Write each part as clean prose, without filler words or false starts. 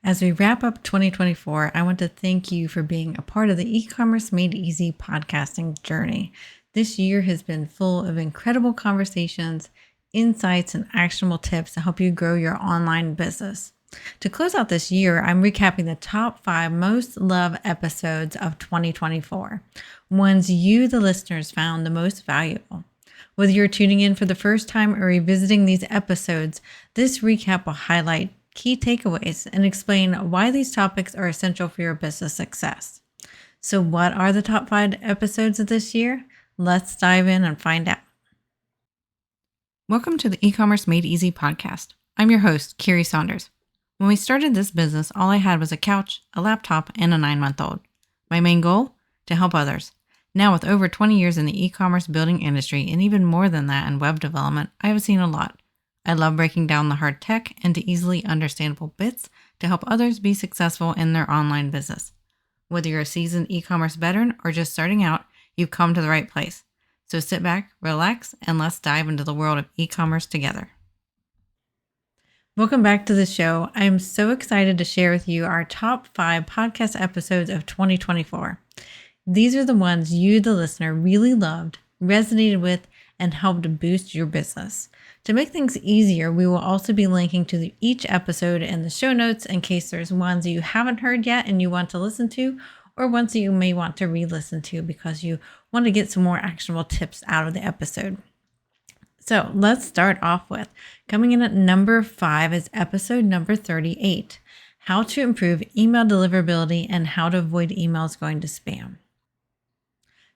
As we wrap up 2024, I want to thank you for being a part of the E-commerce Made Easy podcasting journey. This year has been full of incredible conversations, insights, and actionable tips to help you grow your online business. To close out this year, I'm recapping the top 5 most loved episodes of 2024, ones you, the listeners, found the most valuable. Whether you're tuning in for the first time or revisiting these episodes, this recap will highlight key takeaways and explain why these topics are essential for your business success. So what are the top 5 episodes of this year? Let's dive in and find out. Welcome to the E-commerce Made Easy podcast. I'm your host, Carrie Saunders. When we started this business, all I had was a couch, a laptop, and a 9-month-old. My main goal? To help others. Now, with over 20 years in the e-commerce building industry and even more than that in web development, I have seen a lot. I love breaking down the hard tech into easily understandable bits to help others be successful in their online business. Whether you're a seasoned e-commerce veteran or just starting out, you've come to the right place. So sit back, relax, and let's dive into the world of e-commerce together. Welcome back to the show. I am so excited to share with you our top 5 podcast episodes of 2024. These are the ones you, the listener, really loved, resonated with, and helped boost your business. To make things easier, we will also be linking to each episode in the show notes in case there's ones you haven't heard yet and you want to listen to, or ones that you may want to re-listen to because you want to get some more actionable tips out of the episode. So let's start off with, coming in at number 5 is episode number 38, How to Improve Email Deliverability and How to Avoid Emails Going to Spam.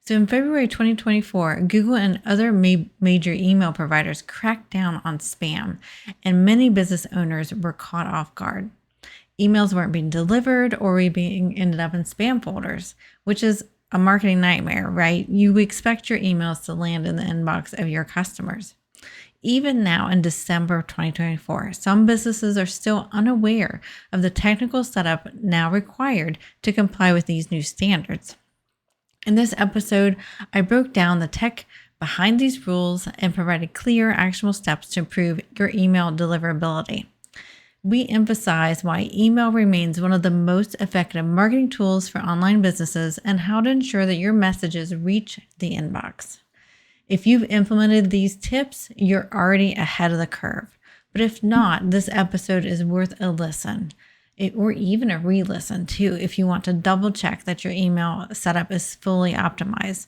So in February 2024, Google and other major email providers cracked down on spam, and many business owners were caught off guard. Emails weren't being delivered or were being ended up in spam folders, which is a marketing nightmare, right? You expect your emails to land in the inbox of your customers. Even now in December of 2024, some businesses are still unaware of the technical setup now required to comply with these new standards. In this episode, I broke down the tech behind these rules and provided clear, actionable steps to improve your email deliverability. We emphasize why email remains one of the most effective marketing tools for online businesses and how to ensure that your messages reach the inbox. If you've implemented these tips, you're already ahead of the curve. But if not, this episode is worth a listen. Or even a re-listen too, if you want to double check that your email setup is fully optimized.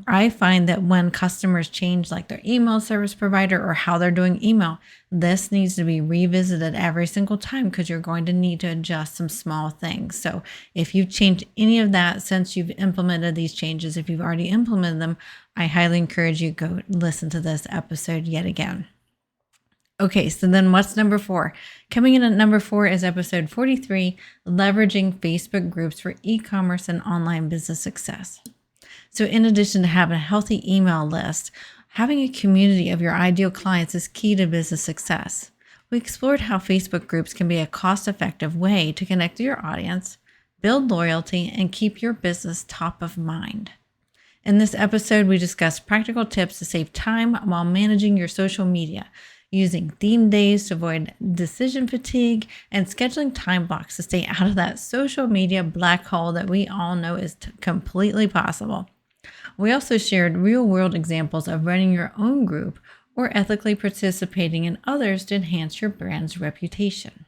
I find that when customers change like their email service provider or how they're doing email, this needs to be revisited every single time because you're going to need to adjust some small things. So if you've changed any of that since you've implemented these changes, if you've already implemented them, I highly encourage you to go listen to this episode yet again. Okay, so then what's number 4? Coming in at number 4 is episode 43, Leveraging Facebook Groups for E-commerce and Online Business Success. So in addition to having a healthy email list, having a community of your ideal clients is key to business success. We explored how Facebook groups can be a cost-effective way to connect to your audience, build loyalty, and keep your business top of mind. In this episode, we discussed practical tips to save time while managing your social media, using theme days to avoid decision fatigue, and scheduling time blocks to stay out of that social media black hole that we all know is completely possible. We also shared real-world examples of running your own group or ethically participating in others to enhance your brand's reputation.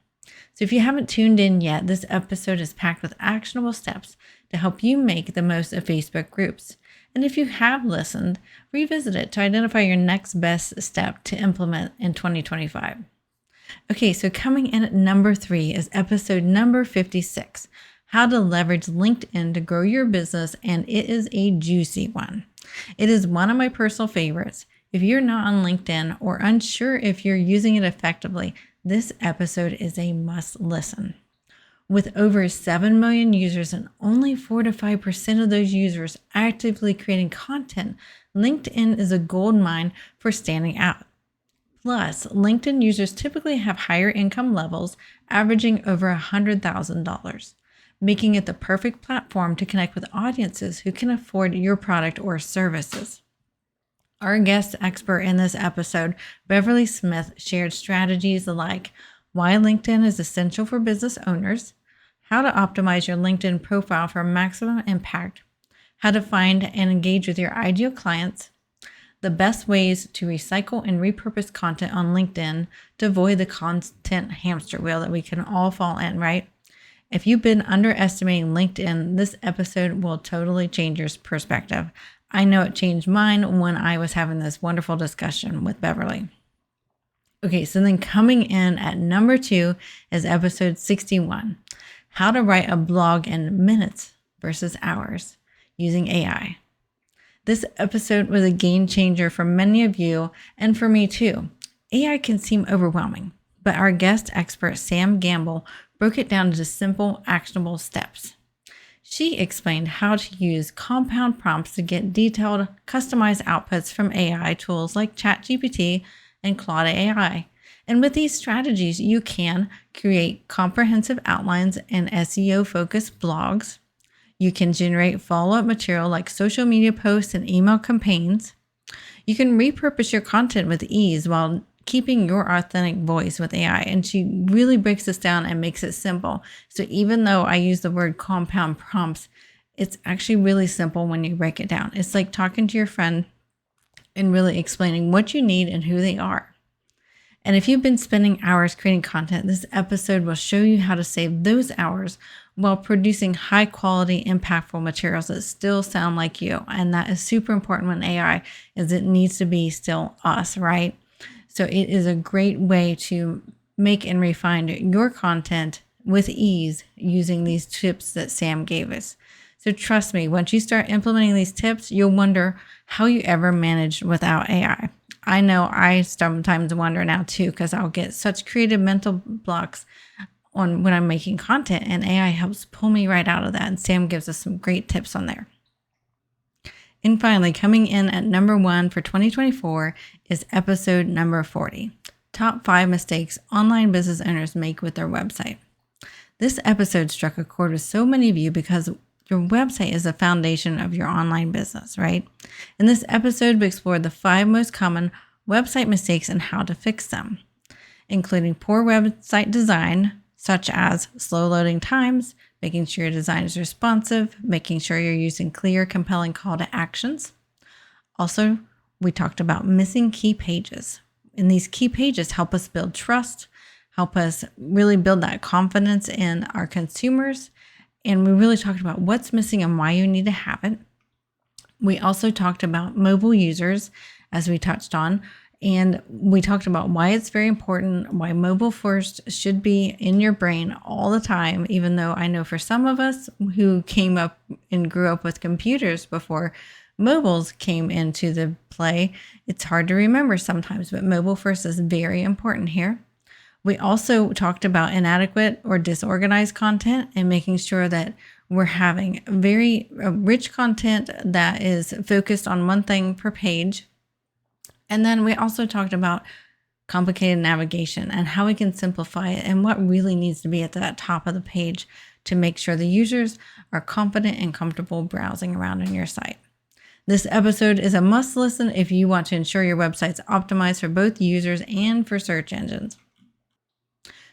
So if you haven't tuned in yet, this episode is packed with actionable steps to help you make the most of Facebook groups. And if you have listened, revisit it to identify your next best step to implement in 2025. Okay, so coming in at number 3 is episode number 56, How to Leverage LinkedIn to Grow Your Business, and it is a juicy one. It is one of my personal favorites. If you're not on LinkedIn or unsure if you're using it effectively, this episode is a must listen. With over 7 million users and only 4 to 5% of those users actively creating content, LinkedIn is a gold mine for standing out. Plus, LinkedIn users typically have higher income levels, averaging over $100,000, making it the perfect platform to connect with audiences who can afford your product or services. Our guest expert in this episode, Beverly Smith, shared strategies like why LinkedIn is essential for business owners, how to optimize your LinkedIn profile for maximum impact, how to find and engage with your ideal clients, the best ways to recycle and repurpose content on LinkedIn to avoid the content hamster wheel that we can all fall in, right? If you've been underestimating LinkedIn, this episode will totally change your perspective. I know it changed mine when I was having this wonderful discussion with Beverly. Okay, so then coming in at number 2 is episode 61, how to write a blog in minutes versus hours using AI. This episode was a game changer for many of you and for me too. AI can seem overwhelming, but our guest expert, Sam Gamble, broke it down into simple, actionable steps. She explained how to use compound prompts to get detailed, customized outputs from AI tools like ChatGPT and Claude AI. And with these strategies, you can create comprehensive outlines and SEO-focused blogs. You can generate follow-up material like social media posts and email campaigns. You can repurpose your content with ease while keeping your authentic voice with AI. And she really breaks this down and makes it simple. So even though I use the word compound prompts, it's actually really simple when you break it down. It's like talking to your friend and really explaining what you need and who they are. And if you've been spending hours creating content, this episode will show you how to save those hours while producing high quality, impactful materials that still sound like you. And that is super important when AI is it needs to be still us, right? So it is a great way to make and refine your content with ease using these tips that Sam gave us. So trust me, once you start implementing these tips, you'll wonder how you ever managed without AI. I know I sometimes wonder now too, because I'll get such creative mental blocks on when I'm making content, and AI helps pull me right out of that. And Sam gives us some great tips on there. And finally, coming in at number 1 for 2024 is episode number 40, Top 5 Mistakes Online Business Owners Make with Their Website. This episode struck a chord with so many of you because your website is the foundation of your online business, right? In this episode, we explored the 5 most common website mistakes and how to fix them, including poor website design, such as slow loading times, making sure your design is responsive, making sure you're using clear, compelling call to actions. Also, we talked about missing key pages. And these key pages help us build trust, help us really build that confidence in our consumers. And we really talked about what's missing and why you need to have it. We also talked about mobile users, as we touched on, and we talked about why it's very important, why mobile first should be in your brain all the time, even though I know for some of us who came up and grew up with computers before mobiles came into the play, it's hard to remember sometimes, but mobile first is very important here. We also talked about inadequate or disorganized content and making sure that we're having very rich content that is focused on one thing per page. And then we also talked about complicated navigation and how we can simplify it and what really needs to be at that top of the page to make sure the users are confident and comfortable browsing around on your site. This episode is a must listen if you want to ensure your website's optimized for both users and for search engines.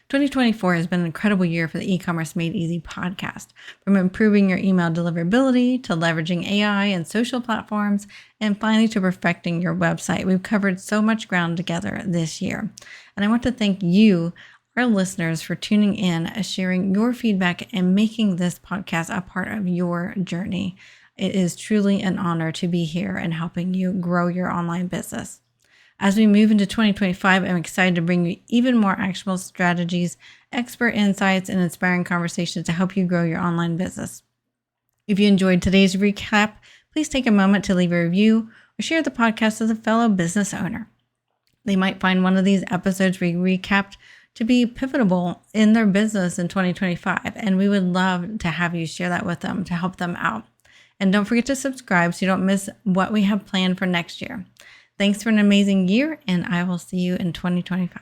2024 has been an incredible year for the E-commerce Made Easy podcast, from improving your email deliverability to leveraging AI and social platforms, and finally to perfecting your website. We've covered so much ground together this year. And I want to thank you, our listeners, for tuning in, sharing your feedback, and making this podcast a part of your journey. It is truly an honor to be here and helping you grow your online business. As we move into 2025, I'm excited to bring you even more actionable strategies, expert insights, and inspiring conversations to help you grow your online business. If you enjoyed today's recap, please take a moment to leave a review or share the podcast with a fellow business owner. They might find one of these episodes we recapped to be pivotal in their business in 2025, and we would love to have you share that with them to help them out. And don't forget to subscribe so you don't miss what we have planned for next year. Thanks for an amazing year, and I will see you in 2025.